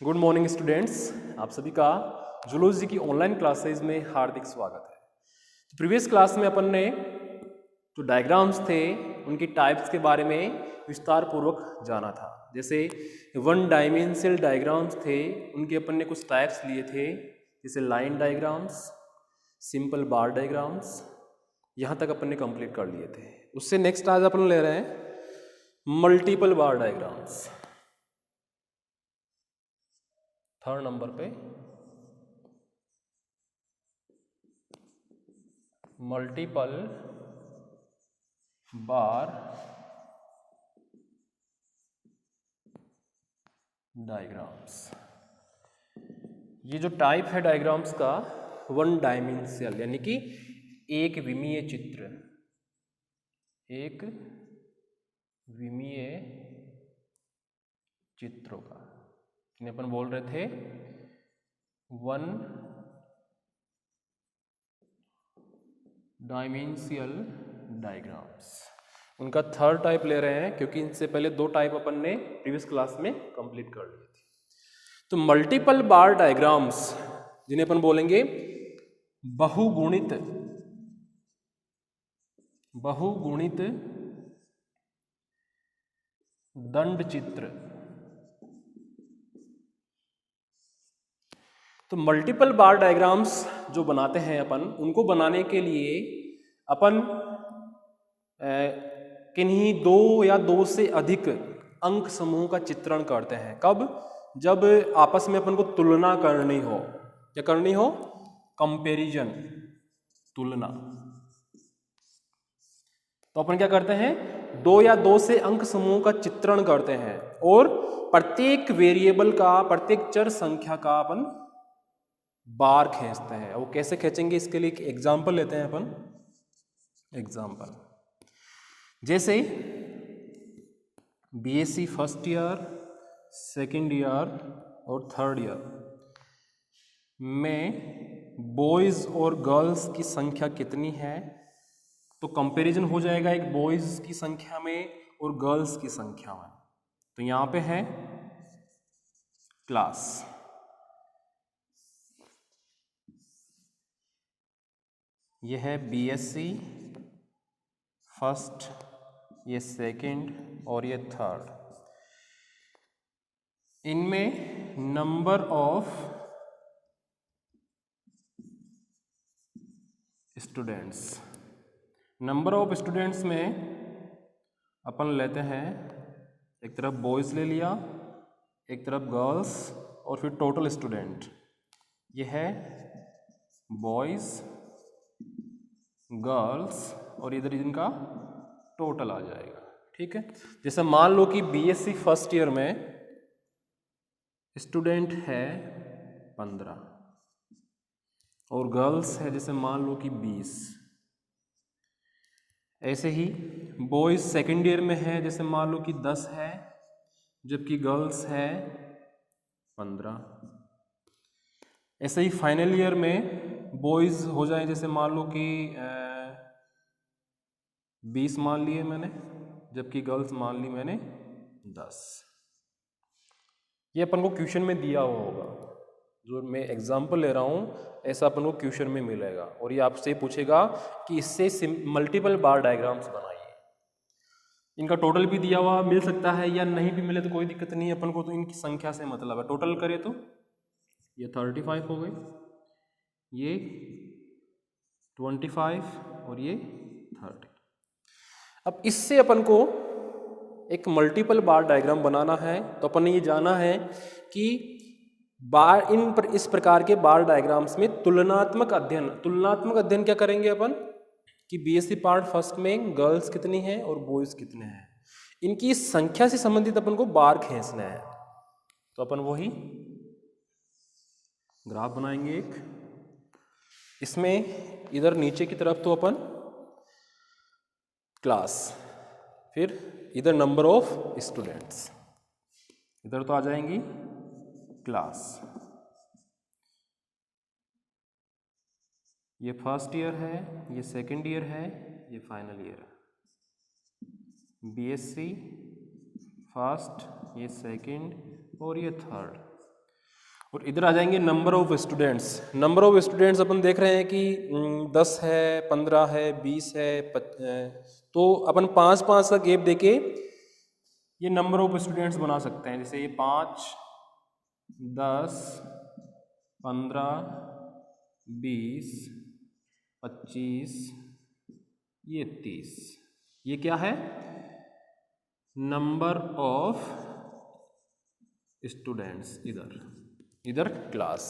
Good morning students, आप सभी का जूलॉजी की ऑनलाइन क्लासेज में हार्दिक स्वागत है। तो प्रीवियस क्लास में अपन ने जो डायग्राम्स थे उनकी टाइप्स के बारे में विस्तार पूर्वक जाना था। जैसे वन डायमेंशनल डायग्राम्स थे, उनके अपन ने कुछ टाइप्स लिए थे, जैसे लाइन डायग्राम्स, सिंपल बार डायग्राम्स। यहाँ तक अपन ने कंप्लीट कर लिए थे। उससे नेक्स्ट आज अपन ले रहे हैं मल्टीपल बार डायग्राम्स। थर्ड नंबर पे मल्टीपल बार डायग्राम्स। ये जो टाइप है डायग्राम्स का, वन डायमेंशनल यानी कि एक विमीय चित्र, एक विमीय चित्रों का जिन्हें अपन बोल रहे थे वन डायमेंशनल डायग्राम्स। उनका थर्ड टाइप ले रहे हैं क्योंकि इनसे पहले दो टाइप अपन ने प्रीवियस क्लास में कंप्लीट कर लिए थे। तो मल्टीपल बार डायग्राम्स जिन्हें अपन बोलेंगे बहुगुणित दंड चित्र। तो मल्टीपल बार डायग्राम्स जो बनाते हैं अपन, उनको बनाने के लिए अपन किन्हीं दो या दो से अधिक अंक समूह का चित्रण करते हैं। कब? जब आपस में अपन को तुलना करनी हो। क्या करनी हो? कंपैरिजन, तुलना। तो अपन क्या करते हैं? दो या दो से अंक समूह का चित्रण करते हैं और प्रत्येक वेरिएबल का, प्रत्येक चर संख्या का अपन बार खींचते हैं। वो कैसे खींचेंगे, इसके लिए एक एग्जाम्पल लेते हैं अपन। एग्जाम्पल जैसे BSc first year, second year और थर्ड ईयर में बॉयज और गर्ल्स की संख्या कितनी है, तो कंपैरिजन हो जाएगा एक बॉयज की संख्या में और गर्ल्स की संख्या में। तो यहां पे है क्लास, यह है बीएससी फर्स्ट, ये सेकंड और ये थर्ड। इनमें number of students, number of students में अपन लेते हैं, एक तरफ बॉयज ले लिया, एक तरफ गर्ल्स और फिर टोटल स्टूडेंट। यह है बॉयज, गर्ल्स और इधर इनका टोटल आ जाएगा। ठीक है। जैसे मान लो कि बीएससी फर्स्ट ईयर में स्टूडेंट है 15 और गर्ल्स है जैसे मान लो कि 20। ऐसे ही बॉयज सेकेंड ईयर में है, जैसे मान लो कि 10 है, जबकि गर्ल्स है 15। ऐसे ही फाइनल ईयर में बॉयज हो जाए, जैसे मान लो कि 20 मान लिए मैंने, जबकि गर्ल्स मान ली मैंने 10। ये अपन को क्वेश्चन में दिया हुआ होगा, जो मैं एग्जाम्पल ले रहा हूँ ऐसा अपन को क्वेश्चन में मिलेगा और ये आपसे पूछेगा कि इससे मल्टीपल बार डायग्राम्स बनाइए। इनका टोटल भी दिया हुआ मिल सकता है या नहीं भी मिले तो कोई दिक्कत नहीं है, अपन को तो इनकी संख्या से मतलब है। टोटल करें तो ये 35 हो गई, ये 25 और ये 30। अब इससे अपन को एक मल्टीपल बार डायग्राम बनाना है, तो अपन ने ये जाना है कि इस प्रकार के बार डायग्राम्स में तुलनात्मक अध्ययन क्या करेंगे अपन कि बीएससी पार्ट फर्स्ट में गर्ल्स कितनी हैं और बॉयज कितने हैं, इनकी संख्या से संबंधित अपन को बार खींचना है। तो अपन वही ग्राफ बनाएंगे एक, इसमें इधर नीचे की तरफ तो अपन क्लास, फिर इधर नंबर ऑफ स्टूडेंट्स, इधर तो आ जाएंगी क्लास। ये फर्स्ट ईयर है, ये सेकेंड ईयर है, ये फाइनल ईयर है। बीएससी फर्स्ट, ये सेकेंड और ये थर्ड। और इधर आ जाएंगे number of students. Number of students अपन देख रहे हैं कि 10 है, 15 है, 20 है, तो अपन 5-5 का गैप देके ये नंबर ऑफ स्टूडेंट्स बना सकते हैं। जैसे ये 5, 10, 15, 20, 25, ये 30, ये क्या है? Number of students. इधर क्लास।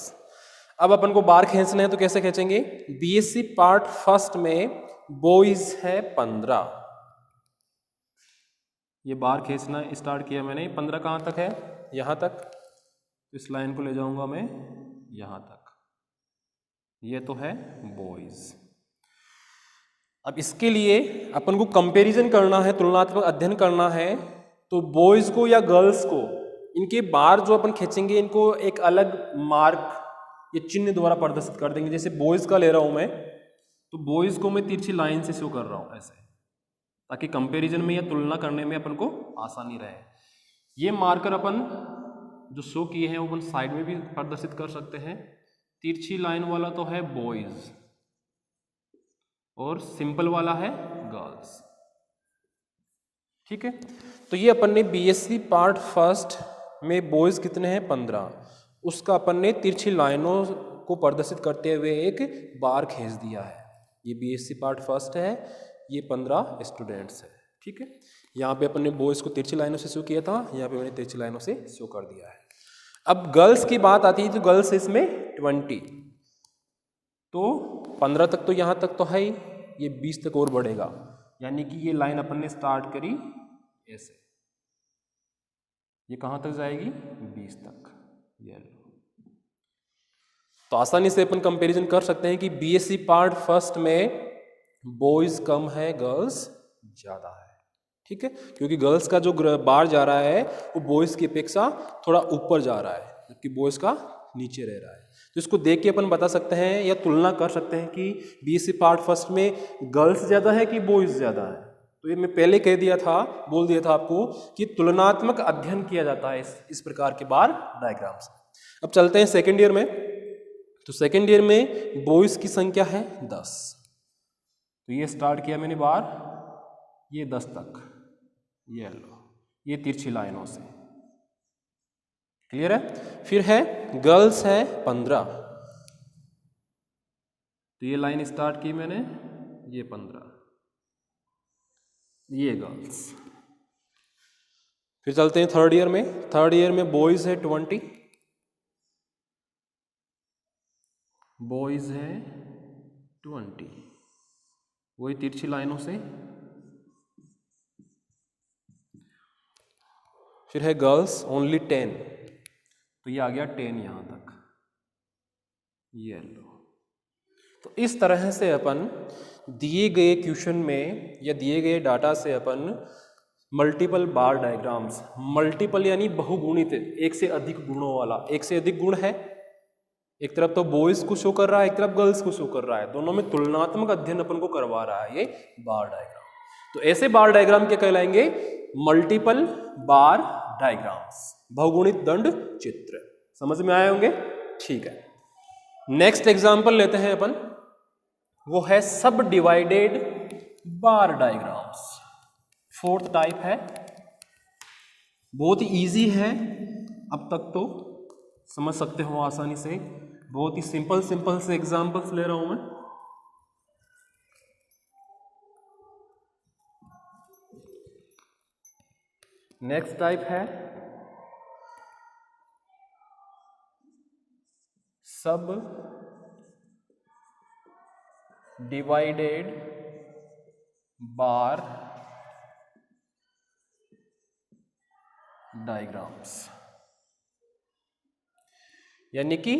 अब अपन को बार खींचना है तो कैसे खींचेंगे? बीएससी पार्ट फर्स्ट में बॉयज है 15, ये बार खींचना स्टार्ट किया मैंने। 15 कहाँ तक है? यहाँ तक। इस लाइन को ले जाऊंगा मैं यहाँ तक। ये तो है बॉयज। अब इसके लिए अपन को कंपैरिजन करना है, तुलनात्मक अध्ययन करना है। तो बॉयज को या गर्ल्स को, इनके बार जो अपन खींचेंगे इनको एक अलग मार्क या चिन्ह द्वारा प्रदर्शित कर देंगे। जैसे बॉयज का ले रहा हूं मैं, तो बॉयज को मैं तिरछी लाइन से शो कर रहा हूं ऐसे, ताकि कंपैरिजन में या तुलना करने में अपन को आसानी रहे। ये मार्कर अपन जो शो किए हैं वो अपन साइड में भी प्रदर्शित कर सकते हैं। तिरछी लाइन वाला तो है बॉयज और सिंपल वाला है गर्ल्स। ठीक है, तो ये अपन ने बीएससी पार्ट फर्स्ट में बॉयज कितने हैं? 15, उसका अपन ने तिरछी लाइनों को प्रदर्शित करते हुए एक बार खींच दिया है। ये बीएससी पार्ट फर्स्ट है, ये 15 स्टूडेंट्स है। ठीक है, यहाँ पे अपन ने बॉयज को तिरछी लाइनों से शो किया था, यहाँ पे मैंने तिरछी लाइनों से शो कर दिया है। अब गर्ल्स की बात आती है तो गर्ल्स इसमें 20, तो 15 तक तो यहाँ तक तो है ही, ये 20 तक और बढ़ेगा। यानी कि ये लाइन अपन ने स्टार्ट करी ऐसे, ये कहाँ तक जाएगी? 20 तक। ये लो, तो आसानी से अपन कंपैरिजन कर सकते हैं कि बीएससी पार्ट फर्स्ट में बॉयज कम है, गर्ल्स ज्यादा है। ठीक है, क्योंकि गर्ल्स का जो बार जा रहा है वो बॉयज की अपेक्षा थोड़ा ऊपर जा रहा है, जबकि बॉयज का नीचे रह रहा है। तो इसको देख के अपन बता सकते हैं या तुलना कर सकते हैं कि बीएससी पार्ट फर्स्ट में गर्ल्स ज्यादा है कि बॉयज ज्यादा है। तो ये मैं पहले कह दिया था, बोल दिया था आपको कि तुलनात्मक अध्ययन किया जाता है इस प्रकार के बार डायग्राम से। अब चलते हैं सेकेंड ईयर में। तो सेकेंड ईयर में बॉयज की संख्या है 10, तो ये स्टार्ट किया मैंने बार, ये 10 तक, ये लो, ये तिरछी लाइनों से। क्लियर है? फिर है गर्ल्स है 15, तो ये लाइन स्टार्ट की मैंने, ये 15, ये गर्ल्स। फिर चलते हैं थर्ड ईयर में। थर्ड ईयर में बॉयज है 20, बॉयज है 20, वही तिरछी लाइनों से। फिर है गर्ल्स ओनली 10, तो ये आ गया 10 यहां तक, ये लो। तो इस तरह से अपन दिए गए क्वेश्चन में या दिए गए डाटा से अपन मल्टीपल बार डायग्राम्स, मल्टीपल यानी बहुगुणित, एक से अधिक गुणों वाला, एक से अधिक गुण है, एक तरफ तो बॉयज को शो कर रहा है, एक तरफ गर्ल्स को शो कर रहा है, दोनों में तुलनात्मक अध्ययन अपन को करवा रहा है ये बार डायग्राम। तो ऐसे बार डायग्राम क्या कहलाएंगे? मल्टीपल बार डायग्राम्स, बहुगुणित दंड चित्र। समझ में आए होंगे? ठीक है, नेक्स्ट एग्जांपल लेते हैं अपन, वो है सब डिवाइडेड बार डायग्राम्स। फोर्थ टाइप है, बहुत ही इजी है, अब तक तो समझ सकते हो आसानी से। बहुत ही सिंपल से एग्जांपल्स ले रहा हूं मैं। नेक्स्ट टाइप है सब डिवाइडेड बार डायग्राम्स, यानी कि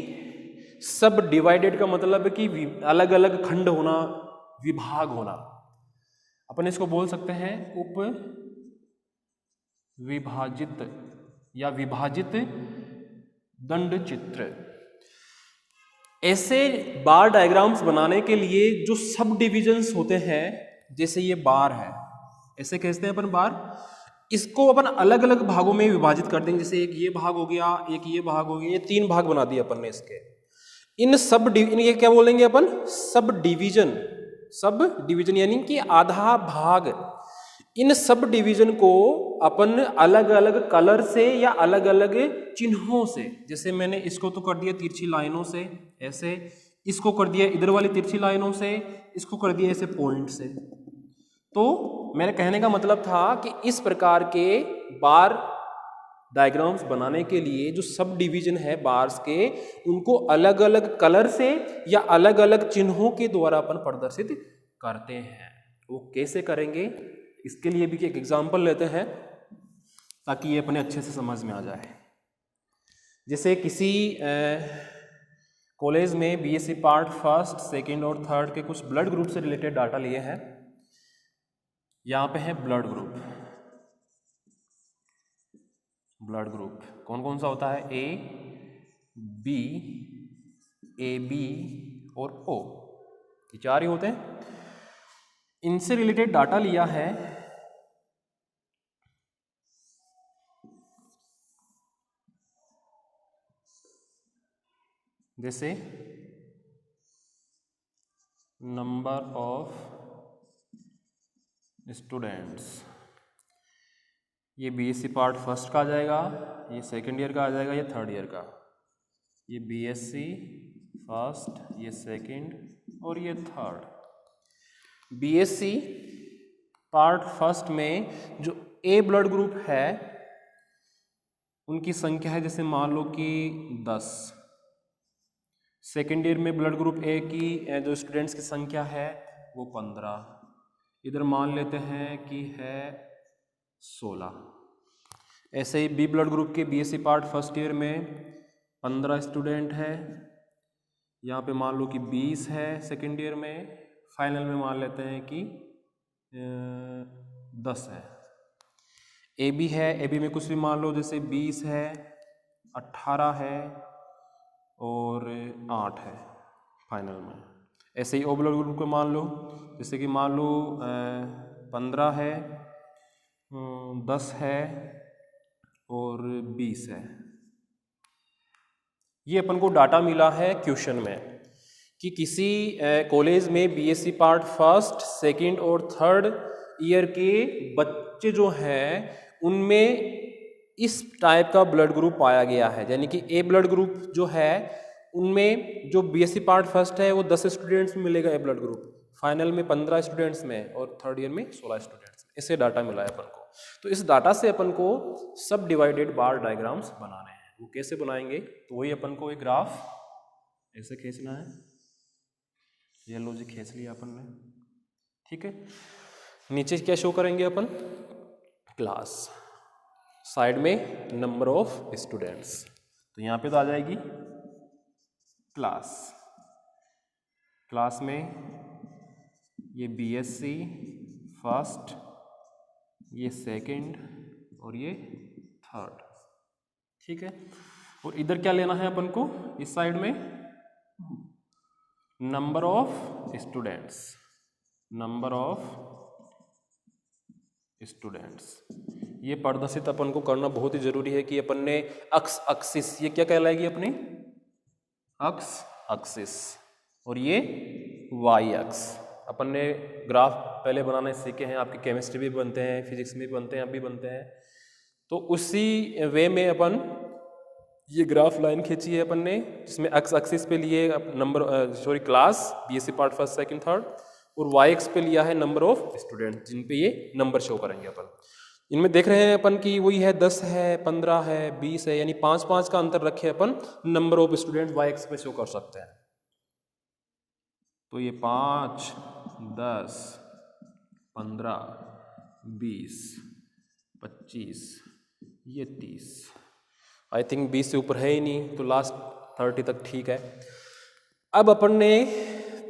सब डिवाइडेड का मतलब है कि अलग अलग खंड होना, विभाग होना। अपन इसको बोल सकते हैं उप विभाजित या विभाजित दंड चित्र। ऐसे बार डायग्राम्स बनाने के लिए जो सब डिविजन्स होते हैं, जैसे ये बार है, ऐसे कहते हैं अपन बार, इसको अपन अलग अलग भागों में विभाजित कर देंगे, जैसे एक ये भाग हो गया, एक ये भाग हो गया, ये 3 भाग बना दिए अपन ने इसके। ये क्या बोलेंगे अपन, सब डिवीजन यानी कि आधा भाग। इन सब डिवीजन को अपन अलग अलग कलर से या अलग अलग चिन्हों से, जैसे मैंने इसको तो कर दिया तिरछी लाइनों से ऐसे, इसको कर दिया इधर वाली तिरछी लाइनों से, इसको कर दिया ऐसे पॉइंट से। तो मेरे कहने का मतलब था कि इस प्रकार के बार डायग्राम्स बनाने के लिए जो सब डिवीजन है बार्स के, उनको अलग अलग कलर से या अलग अलग चिन्हों के द्वारा अपन प्रदर्शित करते हैं। वो कैसे करेंगे, इसके लिए भी एक एग्जाम्पल लेते हैं ताकि ये अपने अच्छे से समझ में आ जाए। जैसे किसी कॉलेज में बीएससी पार्ट फर्स्ट, सेकंड और थर्ड के कुछ ब्लड ग्रुप से रिलेटेड डाटा लिए हैं। यहाँ पे है ब्लड ग्रुप कौन कौन सा होता है, ए बी और ओ, ये 4 ही होते हैं। इनसे रिलेटेड डाटा लिया है। जैसे नंबर ऑफ स्टूडेंट्स, ये बीएससी पार्ट फर्स्ट का आ जाएगा, ये सेकेंड ईयर का आ जाएगा, ये थर्ड ईयर का। ये बीएससी फर्स्ट, ये सेकेंड और ये थर्ड। बीएससी पार्ट फर्स्ट में जो ए ब्लड ग्रुप है उनकी संख्या है, जैसे मान लो कि 10। सेकेंड ईयर में ब्लड ग्रुप ए की जो स्टूडेंट्स की संख्या है वो 15। इधर मान लेते हैं कि है 16। ऐसे ही बी ब्लड ग्रुप के बीएससी पार्ट फर्स्ट ईयर में 15 स्टूडेंट है, यहाँ पे मान लो कि 20 है सेकेंड ईयर में, फाइनल में मान लेते हैं कि 10 है। ए बी है, ए बी में कुछ भी मान लो, जैसे 20 है, 18 है और 8 है फाइनल में। ऐसे ही ओ ब्लड ग्रुप को मान लो, जैसे कि मान लो 15 है, 10 है और 20 है। ये अपन को डाटा मिला है क्वेश्चन में कि किसी कॉलेज में बीएससी पार्ट फर्स्ट, सेकंड और थर्ड ईयर के बच्चे जो हैं उनमें इस टाइप का ब्लड ग्रुप पाया गया है। यानी कि ए ब्लड ग्रुप जो है उनमें जो बीएससी पार्ट फर्स्ट है वो 10 स्टूडेंट्स में मिलेगा ए ब्लड ग्रुप, फाइनल में 15 स्टूडेंट्स में और थर्ड ईयर में 16 स्टूडेंट्स में। इससे डाटा मिला है अपन को। तो इस डाटा से अपन को सब डिवाइडेड बार डायग्राम्स बनाने हैं। वो कैसे बनाएंगे, तो वही अपन को एक ग्राफ ऐसे खींचना है। ये लो जी, खींच लिया अपन ने, ठीक है। नीचे क्या शो करेंगे अपन, क्लास, साइड में नंबर ऑफ स्टूडेंट्स। तो यहाँ पे तो आ जाएगी क्लास में ये बीएससी फर्स्ट, ये सेकंड और ये थर्ड, ठीक है। और इधर क्या लेना है अपन को, इस साइड में नंबर ऑफ स्टूडेंट्स। ये प्रदर्शित अपन को करना बहुत ही जरूरी है कि अपन ने एक्सिस, ये क्या कहलाएगी अपनी एक्सिस, और ये वाई एक्स। अपन ने ग्राफ पहले बनाने सीखे हैं, आपकी केमिस्ट्री भी बनते हैं, फिजिक्स में भी बनते हैं, अब भी बनते हैं। तो उसी वे में अपन ये ग्राफ लाइन खींची है अपन ने, जिसमें एक्स एक्सिस पे लिए class BSc part first, second, third, और वाई एक्स पे लिया है नंबर ऑफ स्टूडेंट, जिन पे ये नंबर शो करेंगे अपन। इनमें देख रहे हैं अपन कि वही है, 10 है, 15 है, 20 है, यानी 5-5 का अंतर रखे अपन number of student Y X पे शो कर सकते हैं। तो ये 5, 10, 15, 20, 25, ये 30, आई थिंक 20 से ऊपर है ही नहीं, तो लास्ट 30 तक ठीक है। अब अपन ने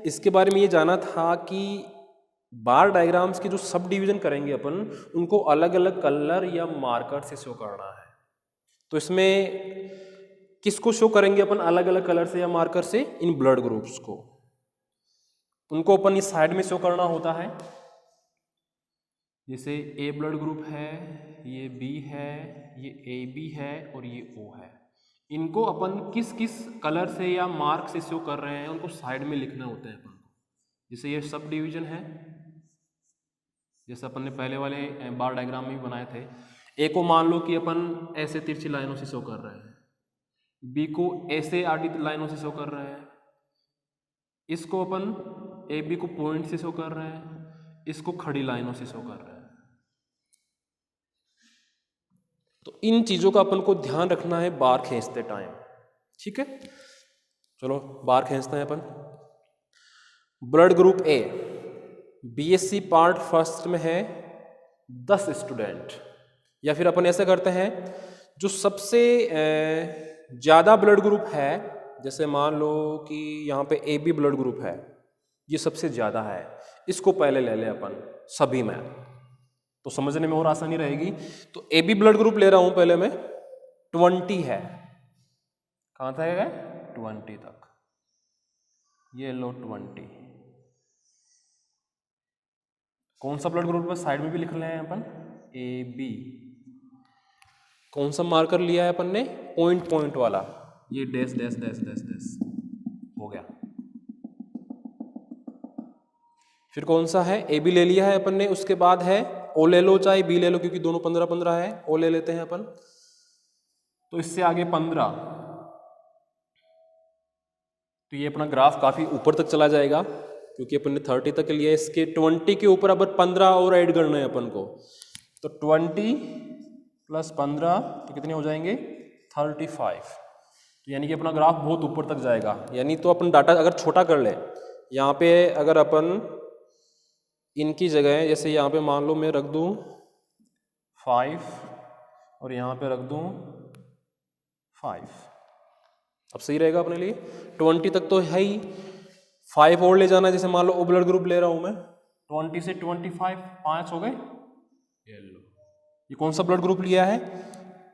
इसके बारे में ये जाना था कि बार डायग्राम्स के जो सब डिवीजन करेंगे अपन, उनको अलग अलग कलर या मार्कर से शो करना है। तो इसमें किसको शो करेंगे अपन अलग अलग कलर से या मार्कर से, इन ब्लड ग्रुप्स को। उनको अपन इस साइड में शो करना होता है, जैसे ए ब्लड ग्रुप है, ये बी है, ये ए बी है और ये ओ है। इनको अपन किस किस कलर से या मार्क से शो कर रहे हैं उनको साइड में लिखना होता है अपन को। जैसे ये सब डिवीजन है, जैसे अपन ने पहले वाले बार डायग्राम में भी बनाए थे। ए को मान लो कि अपन ऐसे तिरछी लाइनों से शो कर रहे हैं, बी को ऐसे आड़ी लाइनों से शो कर रहे हैं, इसको अपन ए बी को पॉइंट से शो कर रहे हैं, इसको खड़ी लाइनों से शो कर रहे हैं। तो इन चीजों का अपन को ध्यान रखना है बार खींचते टाइम, ठीक है। चलो बार खींचते हैं अपन। Blood group A, BSc part first में है 10 स्टूडेंट, या फिर अपन ऐसे करते हैं जो सबसे ज़्यादा ब्लड ग्रुप है, जैसे मान लो कि यहाँ पे ए बी ब्लड ग्रुप है, ये सबसे ज़्यादा है, इसको पहले ले लें अपन सभी में, तो समझने में और आसानी रहेगी। तो ए बी ब्लड ग्रुप ले रहा हूँ पहले मैं, 20 है, कहाँ तक है 20 तक, ये लो 20। कौन सा ब्लड ग्रुप है साइड में भी लिख रहे हैं अपन, ए बी। कौन सा मार्कर लिया है अपन ने, पॉइंट पॉइंट वाला, ये dash dash dash dash dash हो गया। फिर कौन सा है, ए बी ले लिया है अपन ने, उसके बाद है ओ ले लो चाहे बी ले लो, क्योंकि दोनों 15-15 है, ओ ले लेते हैं अपन। तो इससे आगे 15, तो ये अपना ग्राफ काफी ऊपर तक चला जाएगा, क्योंकि अपन ने 30 तक लिया है। इसके 20 के ऊपर अब 15 और ऐड करना है अपन को, तो 20 + 15 तो कितने हो जाएंगे 35। तो यानी कि अपना ग्राफ बहुत ऊपर तक जाएगा। यानी तो अपन डाटा अगर छोटा कर ले, यहाँ पे अगर अपन इनकी जगह जैसे यहाँ पे मान लो मैं रख दूँ 5 और यहाँ पे रख दूँ 5, अब सही रहेगा अपने लिए। 20 तक तो है ही, 5 और ले जाना, जैसे मान लो ओ ब्लड ग्रुप ले रहा हूँ मैं, 20 से 25 5 हो गए। ये लो, ये कौन सा ब्लड ग्रुप लिया है,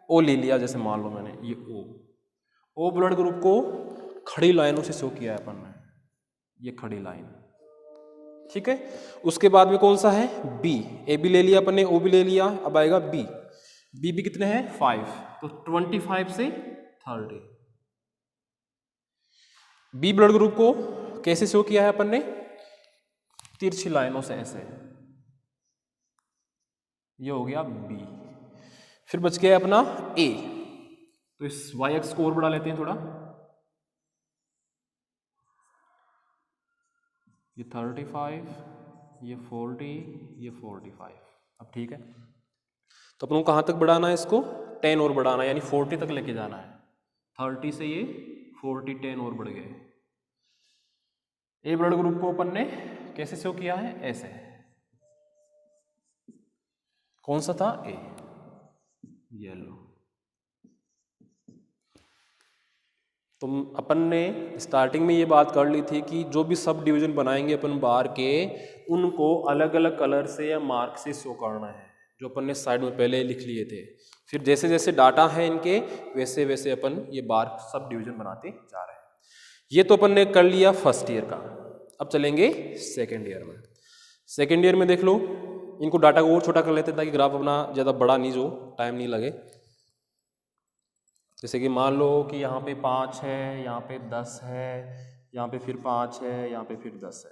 ओ ले लिया, जैसे मान लो मैंने ये ओ ब्लड ग्रुप को खड़ी लाइनों से शो किया है अपन ने, ये खड़ी लाइन, ठीक है। उसके बाद में कौन सा है, बी, ए बी ले लिया अपन ने, ओ भी ले लिया, अब आएगा बी। बी भी कितने हैं 5, तो 25 से 30। बी ब्लड ग्रुप को कैसे शो किया है अपन ने, तिरछी लाइनों से ऐसे, ये हो गया बी। फिर बच गया अपना ए, तो इस वाई एक्स को और बढ़ा लेते हैं थोड़ा, ये 35, ये 40, ये 45। अब ठीक है, तो अपन को कहाँ तक बढ़ाना है इसको, 10 और बढ़ाना है, यानी 40 तक लेके जाना है। 30 से ये 40, 10 और बढ़ गए। ए ब्लड ग्रुप को अपन ने कैसे शो किया है, ऐसे, कौन सा था ए, येलो। तो अपन ने स्टार्टिंग में ये बात कर ली थी कि जो भी सब डिवीजन बनाएंगे अपन बार के, उनको अलग अलग कलर से या मार्क से शो करना है, जो अपन ने साइड में पहले लिख लिए थे। फिर जैसे जैसे डाटा है इनके, वैसे वैसे अपन ये बार सब डिवीजन बनाते जा रहे हैं। ये तो अपन ने कर लिया फर्स्ट ईयर का। अब चलेंगे सेकेंड ईयर में। सेकेंड ईयर में देख लो, इनको डाटा को और छोटा कर लेते हैं ताकि ग्राफ अपना ज़्यादा बड़ा नहीं, जो टाइम नहीं लगे। जैसे कि मान लो कि यहाँ पे 5 है, यहाँ पे 10 है, यहाँ पे फिर 5 है, यहाँ पे फिर 10 है।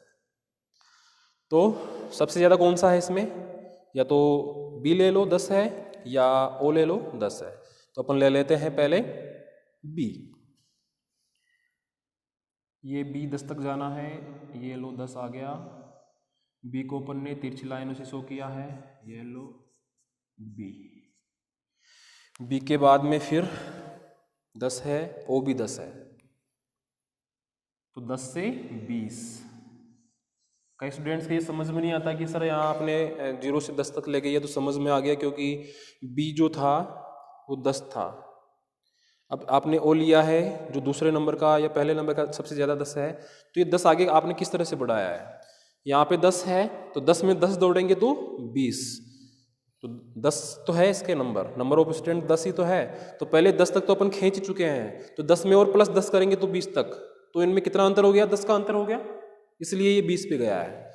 तो सबसे ज़्यादा कौन सा है इसमें, या तो बी ले लो 10 है, या ओ ले लो 10 है। तो अपन ले लेते हैं पहले बी। ये बी 10 तक जाना है, ये लो 10 आ गया। बी को अपन ने तिरछी लाइनों से शो किया है, ये लो बी। बी के बाद में फिर 10 है, ओ भी 10 है, तो 10 से 20। कई स्टूडेंट्स के ये समझ में नहीं आता कि सर यहाँ आपने 0 से 10 तक ले गई है, तो समझ में आ गया क्योंकि बी जो था वो 10 था। अब आपने ओ लिया है जो दूसरे नंबर का या पहले नंबर का सबसे ज़्यादा 10 है, तो ये 10 आगे आपने किस तरह से बढ़ाया है। यहाँ पे 10 है तो 10 में 10 जोड़ेंगे तो 20, तो 10 तो है इसके नंबर ऑफ स्टूडेंट 10 ही तो है। तो पहले 10 तक तो अपन खींच चुके हैं, तो 10 में और प्लस 10 करेंगे तो 20 तक, तो इनमें कितना अंतर हो गया, 10 का अंतर हो गया, इसलिए ये 20 पे गया है।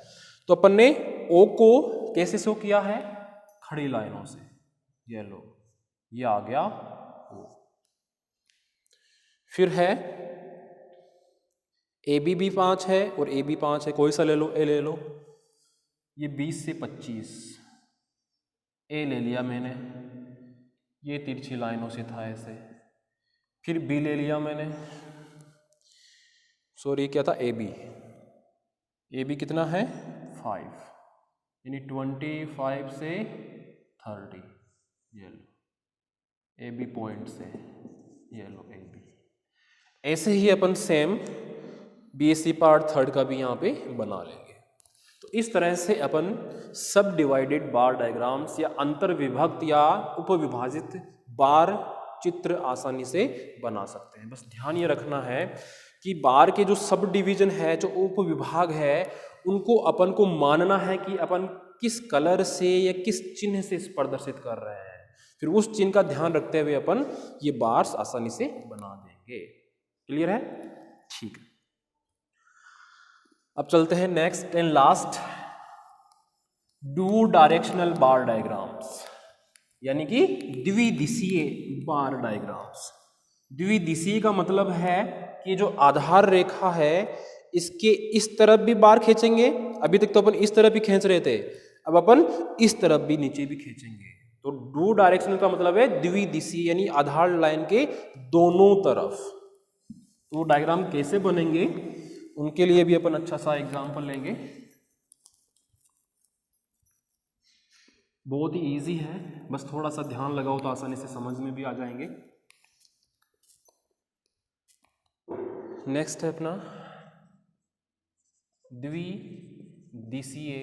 तो अपन ने ओ को कैसे शो किया है, खड़ी लाइनों से, ये लो, ये आ गया O। फिर है AB भी 5 है और AB 5 है, कोई सा ले लो, A ले लो। ये 20 से 25, A ले लिया मैंने, ये तिरछी लाइनों से था ऐसे। फिर B ले लिया मैंने, सॉरी क्या था, AB कितना है 5, यानी 25 से 30, ये लो AB पॉइंट से, ये लो AB। ऐसे ही अपन सेम BSc पार्ट 3 का भी यहाँ पे बना लेंगे। तो इस तरह से अपन सब डिवाइडेड बार डायग्राम्स या अंतर विभक्त या उपविभाजित बार चित्र आसानी से बना सकते हैं। बस ध्यान ये रखना है कि बार के जो सब डिवीजन है, जो उपविभाग है, उनको अपन को मानना है कि अपन किस कलर से या किस चिन्ह से प्रदर्शित कर रहे हैं। फिर उस चिन्ह का ध्यान रखते हुए अपन ये बार्स आसानी से बना देंगे। क्लियर है? ठीक है। अब चलते हैं next and last, do directional bar diagrams, यानी कि द्विदिशीय बार डायग्राम्स। द्विदिशीय का मतलब है कि जो आधार रेखा है इसके इस तरफ भी बार खींचेंगे। अभी तक तो अपन इस तरफ भी खींच रहे थे, अब अपन इस तरफ भी नीचे भी खींचेंगे। तो डू डायरेक्शनल का मतलब है द्विदिशीय, यानी आधार लाइन के दोनों तरफ। तो डायग्राम कैसे बनेंगे उनके लिए भी अपन अच्छा सा एग्जांपल लेंगे। बहुत ही इजी है, बस थोड़ा सा ध्यान लगाओ तो आसानी से समझ में भी आ जाएंगे। नेक्स्ट है अपना द्विदिशीय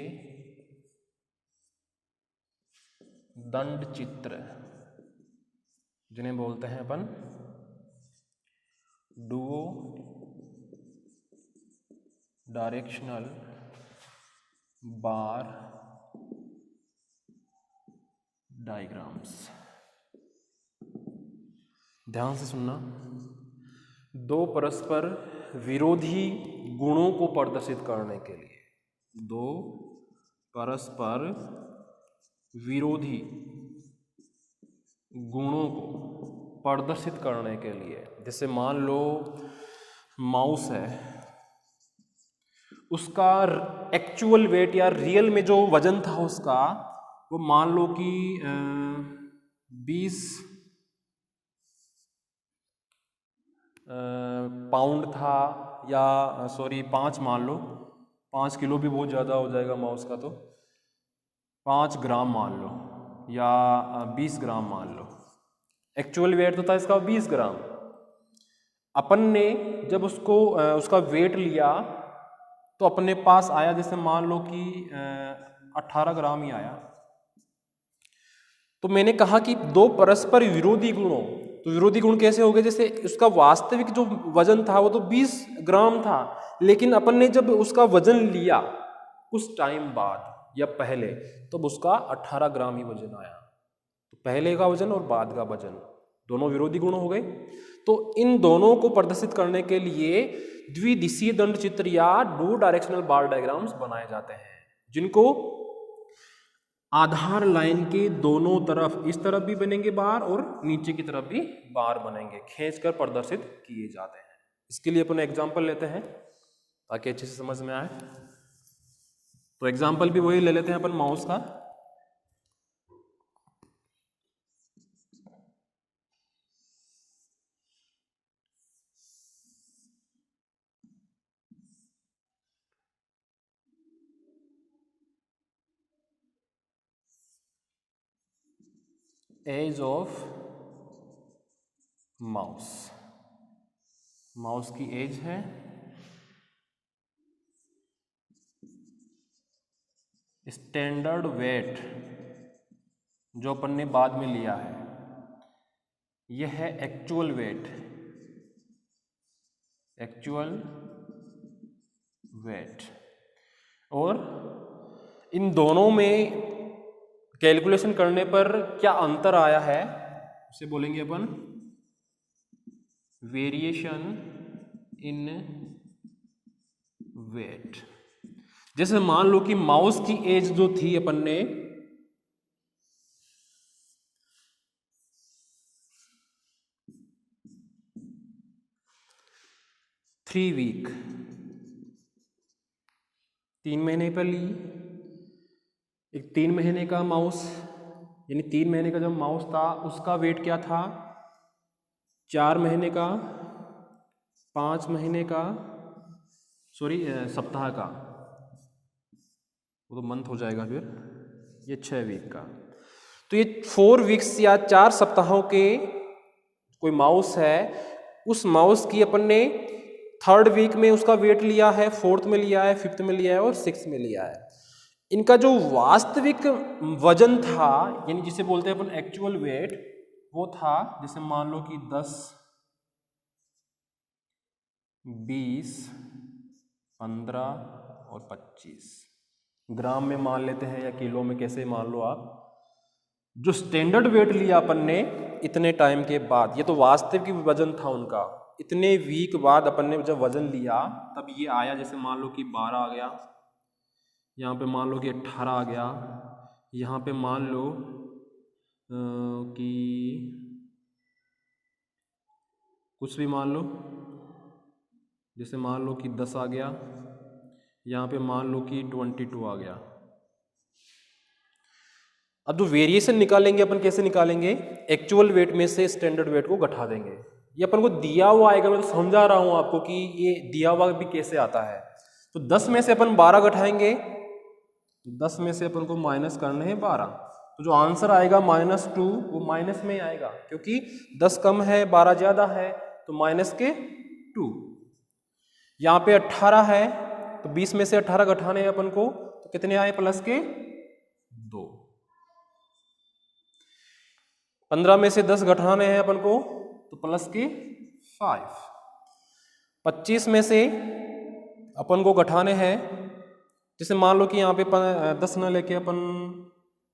दंड चित्र, जिन्हें बोलते हैं अपन डुओ डायरेक्शनल बार डायग्राम्स। ध्यान से सुनना, दो परस्पर विरोधी गुणों को प्रदर्शित करने के लिए, दो परस्पर विरोधी गुणों को प्रदर्शित करने के लिए, जैसे मान लो माउस है, उसका एक्चुअल वेट या रियल में जो वजन था उसका, वो मान लो कि 20 पाउंड था, या सॉरी 5 मान लो, 5 किलो भी बहुत ज़्यादा हो जाएगा माउस का, तो 5 ग्राम मान लो या 20 ग्राम मान लो। एक्चुअल वेट तो था इसका 20 ग्राम। अपन ने जब उसको उसका वेट लिया तो अपने पास आया, जैसे मान लो कि 18 ग्राम ही आया। तो मैंने कहा कि दो परस्पर विरोधी गुणों, तो विरोधी गुण कैसे हो गए, जैसे उसका वास्तविक जो वजन था वो तो 20 ग्राम था, लेकिन अपन ने जब उसका वजन लिया कुछ टाइम बाद या पहले, तब उसका 18 ग्राम ही वजन आया। तो पहले का वजन और बाद का वजन दोनों विरोधी गुण हो गए। तो इन दोनों को प्रदर्शित करने के लिए द्विदिशीय दंड चित्र या डू डायरेक्शनल बार डायग्राम्स बनाए जाते हैं, जिनको आधार लाइन के दोनों तरफ, इस तरफ भी बनेंगे बार और नीचे की तरफ भी बार बनेंगे, खींचकर प्रदर्शित किए जाते हैं। इसके लिए अपन एग्जांपल लेते हैं ताकि अच्छे से समझ में आए। तो एग्जांपल भी वही ले लेते हैं अपन माउस का। एज ऑफ माउस, माउस की एज है स्टैंडर्ड वेट जो अपन ने बाद में लिया है, यह है एक्चुअल वेट, एक्चुअल वेट। और इन दोनों में कैलकुलेशन करने पर क्या अंतर आया है उसे बोलेंगे अपन वेरिएशन इन वेट। जैसे मान लो कि माउस की एज जो थी अपन ने 3 वीक, 3 महीने पर ली। एक 3 महीने का माउस, यानी 3 महीने का जो माउस था उसका वेट क्या था, 4 महीने का, 5 महीने का, सॉरी सप्ताह का, वो तो मंथ हो जाएगा फिर, ये 6 वीक का। तो ये 4 वीक्स या 4 सप्ताहों के कोई माउस है, उस माउस की अपन ने 3rd वीक में उसका वेट लिया है, 4th में लिया है, 5th में लिया है और 6th में लिया है। इनका जो वास्तविक वजन था, यानी जिसे बोलते हैं अपन एक्चुअल वेट, वो था जैसे मान लो कि 10, 20, 15 और 25 ग्राम में मान लेते हैं या किलो में, कैसे मान लो आप। जो स्टैंडर्ड वेट लिया अपन ने इतने टाइम के बाद, ये तो वास्तविक वजन था उनका, इतने वीक बाद अपन ने जब वजन लिया तब ये आया, जैसे मान लो कि 12 आ गया, यहाँ पे मान लो कि 18 आ गया, यहाँ पे मान लो कि कुछ भी मान लो, जैसे मान लो कि 10 आ गया, यहाँ पे मान लो कि 22 आ गया। अब जो वेरिएशन निकालेंगे अपन, कैसे निकालेंगे, एक्चुअल वेट में से स्टैंडर्ड वेट को घटा देंगे। ये अपन को दिया हुआ आएगा, मैं तो समझा रहा हूँ आपको कि ये दिया हुआ भी कैसे आता है। तो 10 में से अपन 12 घटाएंगे, 10 में से अपन को माइनस करने हैं 12, तो जो आंसर आएगा -2 वो माइनस में आएगा, क्योंकि 10 कम है 12 ज़्यादा है, तो -2। यहाँ पे 18 है, तो 20 में से 18 घटाने हैं अपन को, तो कितने आए, +2। 15 में से 10 घटाने हैं अपन को, तो +5। 25 में से अपन को घटाने हैं, जैसे मान लो कि यहाँ पे 10 न लेके अपन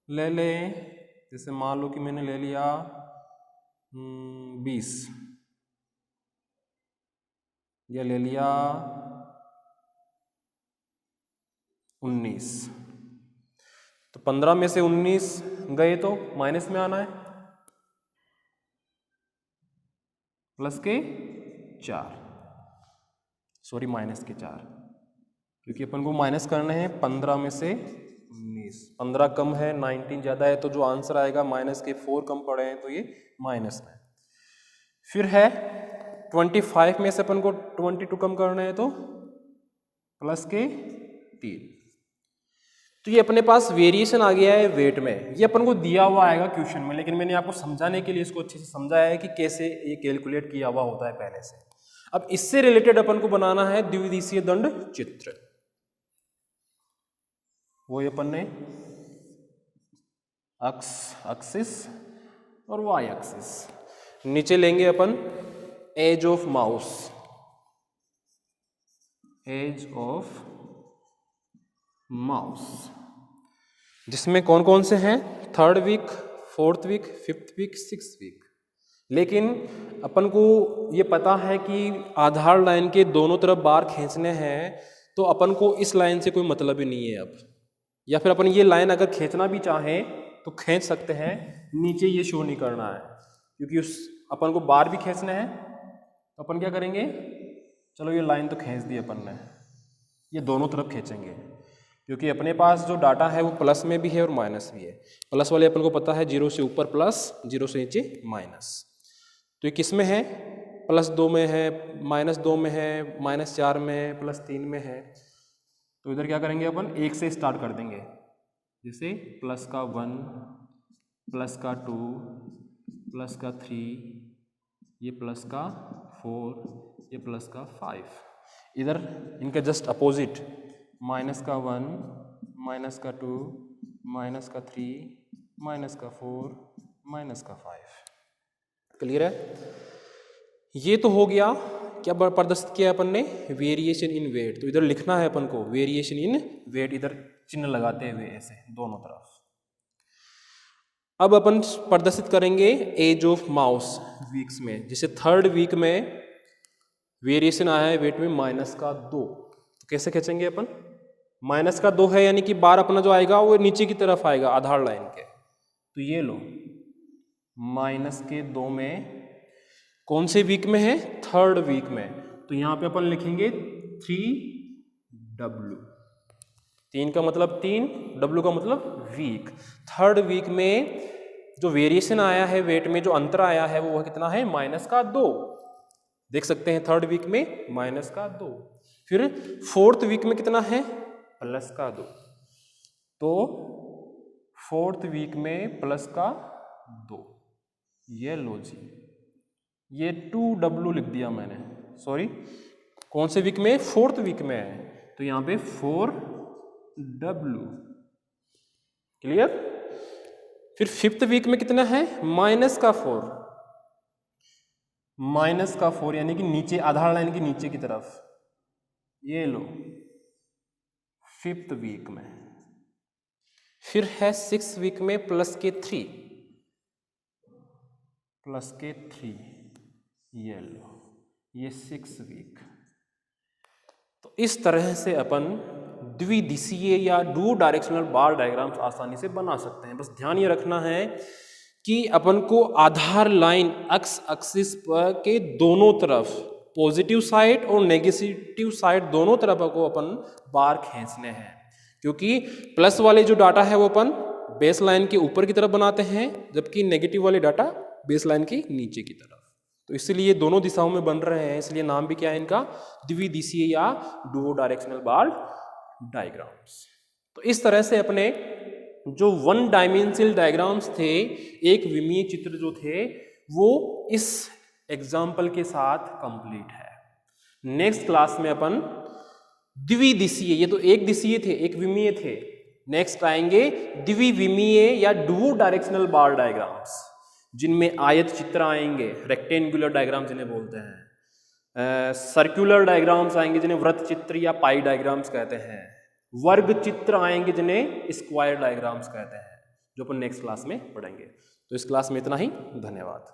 ले लें, जैसे मान लो कि मैंने ले लिया 20, या ले लिया 19, तो 15 में से 19 गए तो माइनस में आना है, +4, सॉरी -4, क्योंकि अपन को माइनस करने हैं 15 में से 19, 15 कम है 19 ज़्यादा है, तो जो आंसर आएगा -4 कम पड़े हैं, तो ये माइनस में। फिर है 25 में से अपन को 22 कम करना है, तो +3। तो ये अपने पास वेरिएशन आ गया है वेट में, ये अपन को दिया हुआ आएगा क्वेश्चन में, लेकिन मैंने आपको समझाने के लिए इसको अच्छे से समझाया है कि कैसे ये कैलकुलेट किया हुआ होता है पहले से। अब इससे रिलेटेड अपन को बनाना है द्विदिशीय दंड चित्र। वो अपन ने एक्सिस और वाई एक्सिस, नीचे लेंगे अपन age of mouse, age of mouse, जिसमें कौन कौन से हैं, 3rd week, 4th week, 5th week, 6th week. लेकिन अपन को ये पता है कि आधार लाइन के दोनों तरफ बार खींचने हैं, तो अपन को इस लाइन से कोई मतलब ही नहीं है अब, या फिर अपन ये लाइन अगर खींचना भी चाहें तो खींच सकते हैं, नीचे ये शो नहीं करना है, क्योंकि उस अपन को बार भी खींचने हैं, तो अपन क्या करेंगे, चलो ये लाइन तो खींच दी अपन ने, ये दोनों तरफ खींचेंगे, क्योंकि अपने पास जो डाटा है वो प्लस में भी है और माइनस भी है। प्लस वाले अपन को पता है 0 से ऊपर प्लस, 0 से नीचे माइनस, तो ये किस में है, +2 में है, -2 में है, -4 में है, +3 में है। तो इधर क्या करेंगे अपन, 1 से स्टार्ट कर देंगे, जैसे +1, +2, +3, ये +4, ये +5। इधर इनके जस्ट अपोजिट -1, -2, -3, -4, -5। क्लियर है। ये तो हो गया, क्या प्रदर्शित किया अपन ने, वेरिएशन इन वेट। तो इधर लिखना है अपन को वेरिएशन इन वेट, इधर चिन्ह लगाते हुए ऐसे दोनों तरफ। अब अपन प्रदर्शित करेंगे एज ऑफ माउस वीक्स में, जैसे 3rd वीक में वेरिएशन आया है वेट में -2, तो कैसे खींचेंगे अपन, -2 है, यानी कि बार अपना जो आएगा वो नीचे की तरफ आएगा आधार लाइन के, तो ये लो -2 में कौन से वीक में है, 3rd वीक में, तो तो यहाँ पे अपन लिखेंगे 3W। 3 का मतलब 3, W का मतलब वीक। थर्ड वीक में जो वेरिएशन आया है वेट में, जो अंतर आया है वो कितना है, -2। देख सकते हैं थर्ड वीक में -2। फिर फोर्थ वीक में कितना है, +2। तो फोर्थ वीक में +2। ये लो जी, ये 2W लिख दिया मैंने, सॉरी कौन से वीक में, फोर्थ वीक में है, तो यहाँ पे 4W। क्लियर। फिर फिफ्थ वीक में कितना है, -4। -4 यानी कि नीचे, आधार लाइन के नीचे की तरफ, ये लो फिफ्थ वीक में। फिर है सिक्स वीक में +3, ये लो, ये 6 वीक। तो इस तरह से अपन द्विदिशीय या डू डायरेक्शनल बार डायग्राम्स आसानी से बना सकते हैं। बस ध्यान ये रखना है कि अपन को आधार लाइन एक्स एक्सिस पर के दोनों तरफ, पॉजिटिव साइड और नेगेटिव साइड दोनों तरफ को अपन बार खींचने हैं, क्योंकि प्लस वाले जो डाटा है वो अपन बेस लाइन के ऊपर की तरफ बनाते हैं, जबकि नेगेटिव वाले डाटा बेस लाइन के नीचे की तरफ। तो इसलिए दोनों दिशाओं में बन रहे हैं, इसलिए नाम भी क्या है इनका, द्विदिशीय या डुओ डायरेक्शनल बार डायग्राम्स। तो इस तरह से अपने जो 1 डायमेंशनल डायग्राम्स थे, एक विमीय चित्र जो थे, वो इस एग्जाम्पल के साथ कंप्लीट है। नेक्स्ट क्लास में अपन द्विदिशीय, ये तो एक दिशीय थे, एक विमीय थे, नेक्स्ट आएंगे द्विविमीय या डुओ डायरेक्शनल बार डायग्राम्स, जिनमें आयत चित्र आएंगे, रेक्टेंगुलर डायग्राम जिन्हें बोलते हैं, सर्कुलर डायग्राम्स आएंगे जिन्हें वृत्त चित्र या पाई डायग्राम्स कहते हैं, वर्ग चित्र आएंगे जिन्हें स्क्वायर डायग्राम्स कहते हैं, जो अपन नेक्स्ट क्लास में पढ़ेंगे। तो इस क्लास में इतना ही, धन्यवाद।